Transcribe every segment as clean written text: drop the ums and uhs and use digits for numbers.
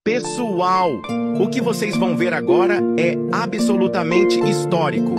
Pessoal, o que vocês vão ver agora é absolutamente histórico.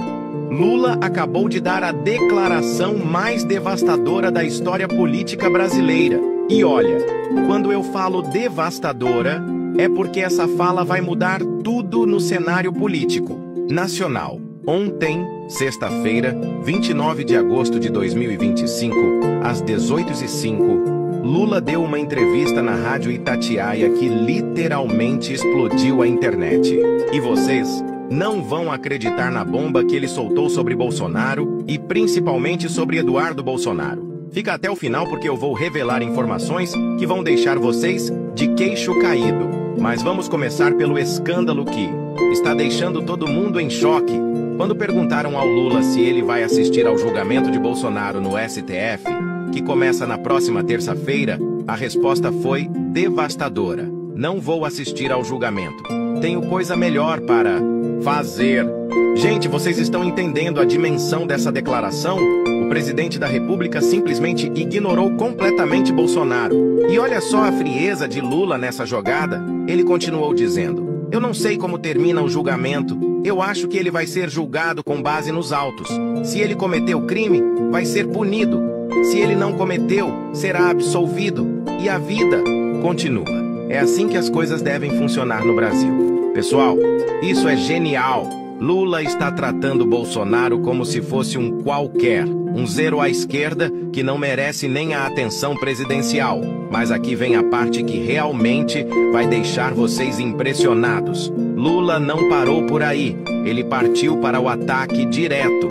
Lula acabou de dar a declaração mais devastadora da história política brasileira. E olha, quando eu falo devastadora, é porque essa fala vai mudar tudo no cenário político nacional. Ontem, sexta-feira, 29 de agosto de 2025, às 18h05, Lula deu uma entrevista na Rádio Itatiaia que literalmente explodiu a internet. E vocês não vão acreditar na bomba que ele soltou sobre Bolsonaro e principalmente sobre Eduardo Bolsonaro. Fica até o final porque eu vou revelar informações que vão deixar vocês de queixo caído. Mas vamos começar pelo escândalo que está deixando todo mundo em choque. Quando perguntaram ao Lula se ele vai assistir ao julgamento de Bolsonaro no STF, que começa na próxima terça-feira, a resposta foi devastadora. Não vou assistir ao julgamento. Tenho coisa melhor para fazer. Gente, vocês estão entendendo a dimensão dessa declaração? O presidente da República simplesmente ignorou completamente Bolsonaro. E olha só a frieza de Lula nessa jogada. Ele continuou dizendo: "Eu não sei como termina o julgamento. Eu acho que ele vai ser julgado com base nos autos. Se ele cometeu crime, vai ser punido. Se ele não cometeu, será absolvido. E a vida continua." É assim que as coisas devem funcionar no Brasil. Pessoal, isso é genial. Lula está tratando Bolsonaro como se fosse um qualquer, um zero à esquerda que não merece nem a atenção presidencial. Mas aqui vem a parte que realmente vai deixar vocês impressionados. Lula não parou por aí. Ele partiu para o ataque direto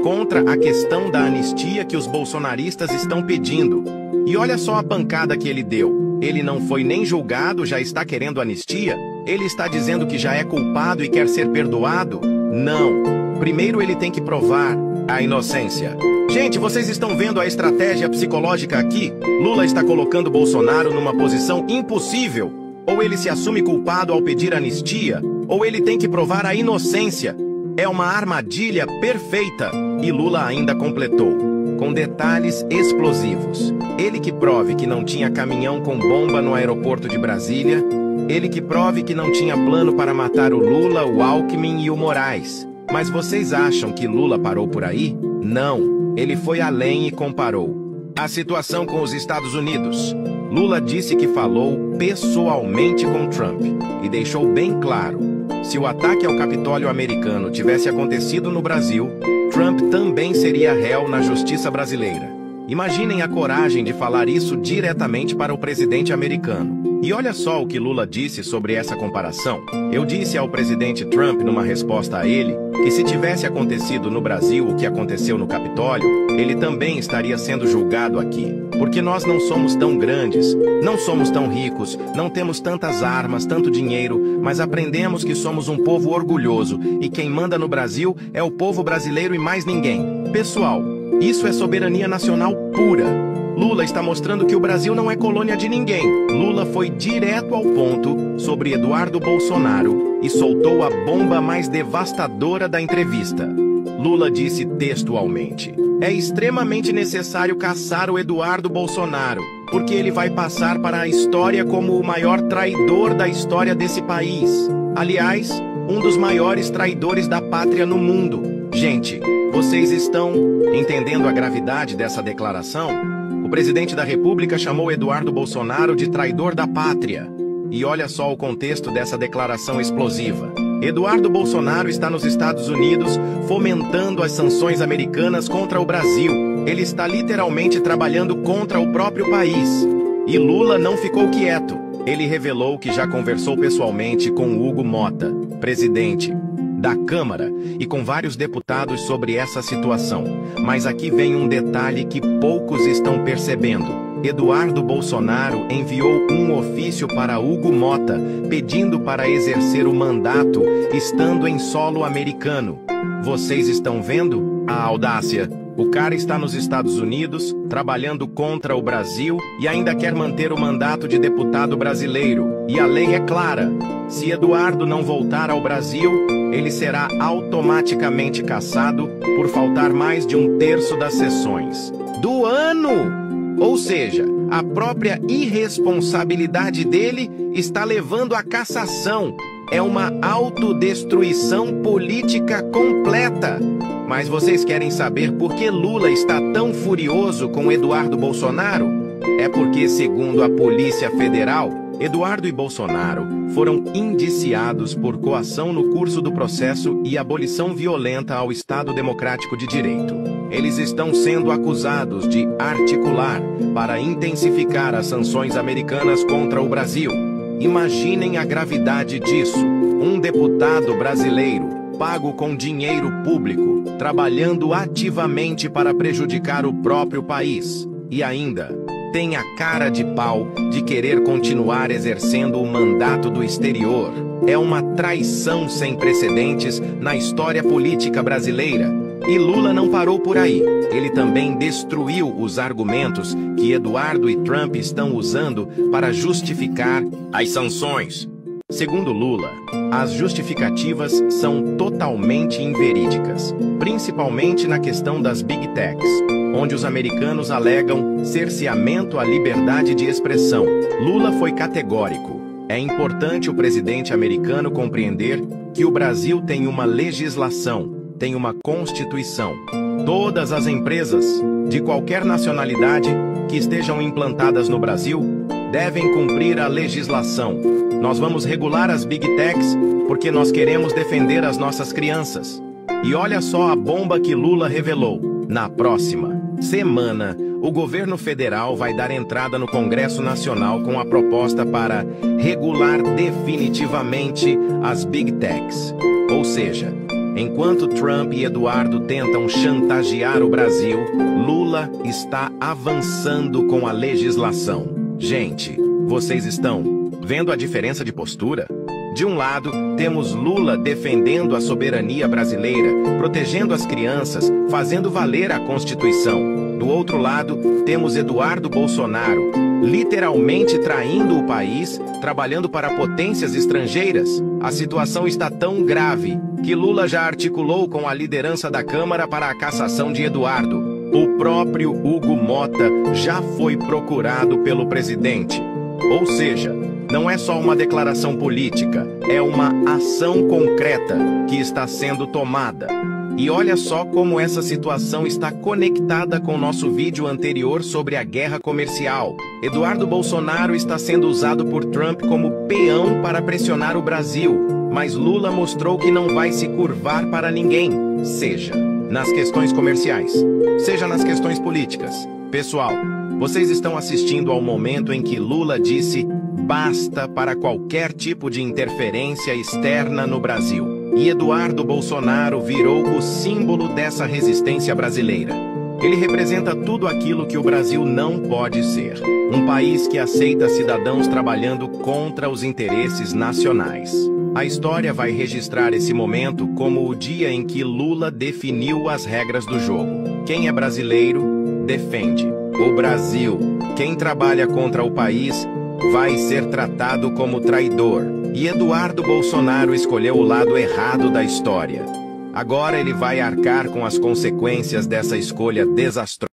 contra a questão da anistia que os bolsonaristas estão pedindo. E olha só a pancada que ele deu. Ele não foi nem julgado, já está querendo anistia? Ele está dizendo que já é culpado e quer ser perdoado? Não. Primeiro ele tem que provar a inocência. Gente, vocês estão vendo a estratégia psicológica aqui? Lula está colocando Bolsonaro numa posição impossível. Ou ele se assume culpado ao pedir anistia, ou ele tem que provar a inocência. É uma armadilha perfeita. E Lula ainda completou, com detalhes explosivos. Ele que prove que não tinha caminhão com bomba no aeroporto de Brasília. Ele que prove que não tinha plano para matar o Lula, o Alckmin e o Moraes. Mas vocês acham que Lula parou por aí? Não. Ele foi além e comparou a situação com os Estados Unidos. Lula disse que falou pessoalmente com Trump e deixou bem claro: se o ataque ao Capitólio americano tivesse acontecido no Brasil, Trump também seria réu na justiça brasileira. Imaginem a coragem de falar isso diretamente para o presidente americano. E olha só o que Lula disse sobre essa comparação. Eu disse ao presidente Trump numa resposta a ele que se tivesse acontecido no Brasil o que aconteceu no Capitólio, ele também estaria sendo julgado aqui. Porque nós não somos tão grandes, não somos tão ricos, não temos tantas armas, tanto dinheiro, mas aprendemos que somos um povo orgulhoso e quem manda no Brasil é o povo brasileiro e mais ninguém. Pessoal, isso é soberania nacional pura. Lula está mostrando que o Brasil não é colônia de ninguém. Lula foi direto ao ponto sobre Eduardo Bolsonaro e soltou a bomba mais devastadora da entrevista. Lula disse textualmente: "É extremamente necessário caçar o Eduardo Bolsonaro, porque ele vai passar para a história como o maior traidor da história desse país. Aliás, um dos maiores traidores da pátria no mundo." Gente, vocês estão entendendo a gravidade dessa declaração? O presidente da República chamou Eduardo Bolsonaro de traidor da pátria. E olha só o contexto dessa declaração explosiva. Eduardo Bolsonaro está nos Estados Unidos fomentando as sanções americanas contra o Brasil. Ele está literalmente trabalhando contra o próprio país. E Lula não ficou quieto. Ele revelou que já conversou pessoalmente com Hugo Mota, presidente da Câmara, e com vários deputados sobre essa situação. Mas aqui vem um detalhe que poucos estão percebendo. Eduardo Bolsonaro enviou um ofício para Hugo Mota, pedindo para exercer o mandato, estando em solo americano. Vocês estão vendo a audácia? O cara está nos Estados Unidos, trabalhando contra o Brasil e ainda quer manter o mandato de deputado brasileiro. E a lei é clara: se Eduardo não voltar ao Brasil, ele será automaticamente cassado por faltar mais de 1/3 das sessões do ano. Ou seja, a própria irresponsabilidade dele está levando à cassação. É uma autodestruição política completa. Mas vocês querem saber por que Lula está tão furioso com Eduardo Bolsonaro? É porque, segundo a Polícia Federal, Eduardo e Bolsonaro foram indiciados por coação no curso do processo e abolição violenta ao Estado Democrático de Direito. Eles estão sendo acusados de articular para intensificar as sanções americanas contra o Brasil. Imaginem a gravidade disso. Um deputado brasileiro, pago com dinheiro público, trabalhando ativamente para prejudicar o próprio país. E ainda tem a cara de pau de querer continuar exercendo o mandato do exterior. É uma traição sem precedentes na história política brasileira. E Lula não parou por aí. Ele também destruiu os argumentos que Eduardo e Trump estão usando para justificar as sanções. Segundo Lula, as justificativas são totalmente inverídicas, principalmente na questão das Big Techs, onde os americanos alegam cerceamento à liberdade de expressão. Lula foi categórico. É importante o presidente americano compreender que o Brasil tem uma legislação, tem uma Constituição. Todas as empresas, de qualquer nacionalidade, que estejam implantadas no Brasil, devem cumprir a legislação. Nós vamos regular as Big Techs porque nós queremos defender as nossas crianças. E olha só a bomba que Lula revelou. Na próxima semana, o governo federal vai dar entrada no Congresso Nacional com a proposta para regular definitivamente as Big Techs. Ou seja, enquanto Trump e Eduardo tentam chantagear o Brasil, Lula está avançando com a legislação. Gente, vocês estão vendo a diferença de postura? De um lado, temos Lula defendendo a soberania brasileira, protegendo as crianças, fazendo valer a Constituição. Do outro lado, temos Eduardo Bolsonaro, literalmente traindo o país, trabalhando para potências estrangeiras. A situação está tão grave que Lula já articulou com a liderança da Câmara para a cassação de Eduardo. O próprio Hugo Mota já foi procurado pelo presidente. Ou seja, não é só uma declaração política, é uma ação concreta que está sendo tomada. E olha só como essa situação está conectada com nosso vídeo anterior sobre a guerra comercial. Eduardo Bolsonaro está sendo usado por Trump como peão para pressionar o Brasil, mas Lula mostrou que não vai se curvar para ninguém, seja nas questões comerciais, seja nas questões políticas. Pessoal, vocês estão assistindo ao momento em que Lula disse basta para qualquer tipo de interferência externa no Brasil. E Eduardo Bolsonaro virou o símbolo dessa resistência brasileira. Ele representa tudo aquilo que o Brasil não pode ser. Um país que aceita cidadãos trabalhando contra os interesses nacionais. A história vai registrar esse momento como o dia em que Lula definiu as regras do jogo. Quem é brasileiro, defende o Brasil. Quem trabalha contra o país vai ser tratado como traidor. E Eduardo Bolsonaro escolheu o lado errado da história. Agora ele vai arcar com as consequências dessa escolha desastrosa.